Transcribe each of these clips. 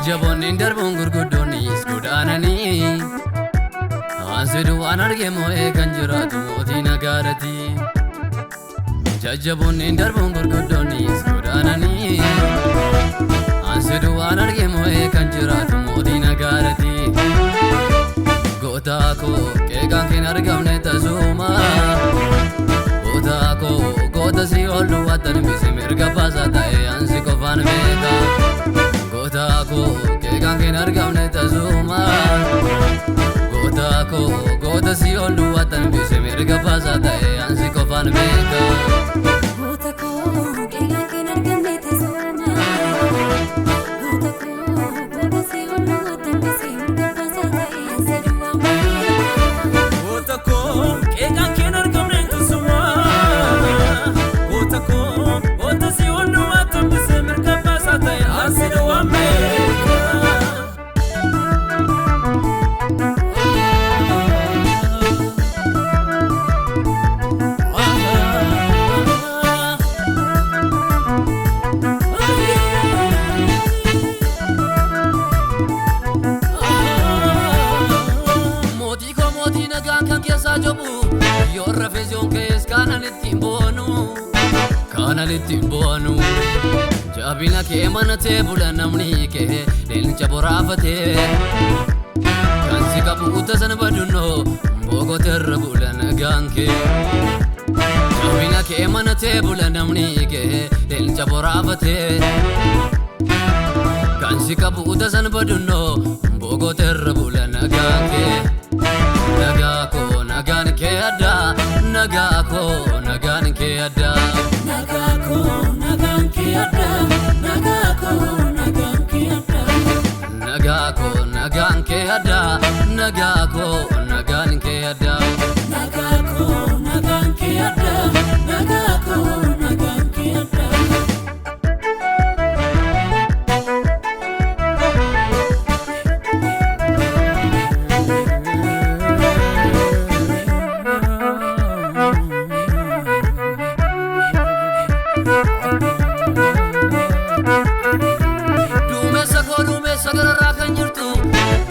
jajjaboonni darbuun gurguddoonnis godaananii Ansidu waan argeemo kan jiraatu mootii nagaadhati jajjaboonni darbuun gurguddoonnis godaananii Ansidu waan argeemo kan jiraatu mootii nagaadhati Goota koo qeeqaan keen argamne tasuma Goota koo goota si ollu wattan bisi mirga baasaa ta'e ansi qofaan beeka Goota koo qeeqaan keen argamne tasuma Goota koo goota si ollu wattan bisi mirga baasaa ta'e ansi qofaan beeka Goota koo qeeqaan keen argamne tasuma Goota koo goota si ollu wattan bisi mirga baasaa ta'e ansi qofaan beeka Goota koo qeeqaan keen argamne tasuma Goota koo goota si ollu wattan bisi mirga baasaa ta'e ansi qofaan beeka Kanalittiin boonu Jabina kee manatee bula namni kee leenca boraafatee Kan si qabu utasan badunnoo bogoterra bula nagaan kee Jabina kee manatee bula namni kee leenca boraafatee Kan si qabu utasan badunnoo bogoterra bula nagaan kee Nagaa koo nagaan kee addaa Nagaa koo nagaan kee addaa Nagaa koo nagaan kee addaa Nagaa koo nagaan kee addaa Nagaa koo nagaan kee addaa Nagaa koo nagaan kee addaa Nagaa koo nagaan kee addaa Nagaa koo nagaan kee addaa Duumessa gararraa kan jirtu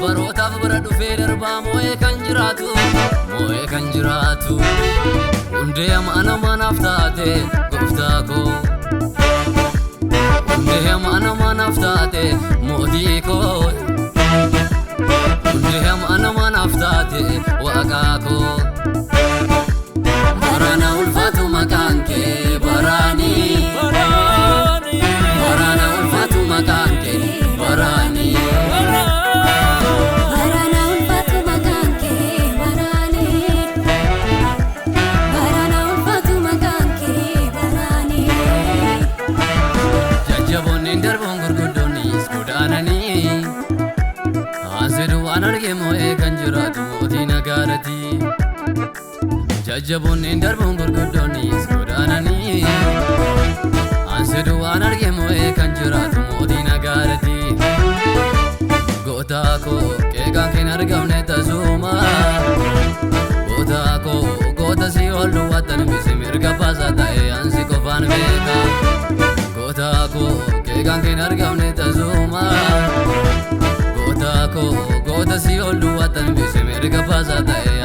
barootaaf bira dhufee darbaa moo'ee kan jiraatu Hundee amaana manaaf taate gooftaa koo Hundee amaana manaaf taate mootii koo Hundee amaana manaaf taate waaqaa koo Baraana ulfaatu maqaan kee baraanii Baraana ulfaatu maqaan kee baraanii Baraana ulfaatu maqaan kee baraanii Baraana ulfaatu maqaan kee baraanii Jajjaboonni darbuun gurguddoonnis godaananii Ansidu waan argeemo kan jiraatu mootii nagaadhati Jajjaboonni darbuun gurguddoonnis godaananii Ansidu waan argeemo kan jiraatu mootii nagaadhati Goota koo qeeqaan keen argamne tasuma Goota koo goota si ollu wattan bisi mirga baasaa ta'e ansi qofaan beeka Goota koo qeeqaan keen argamne tasuma Goota koo goota si ollu wattan bisi mirga baasaa ta'e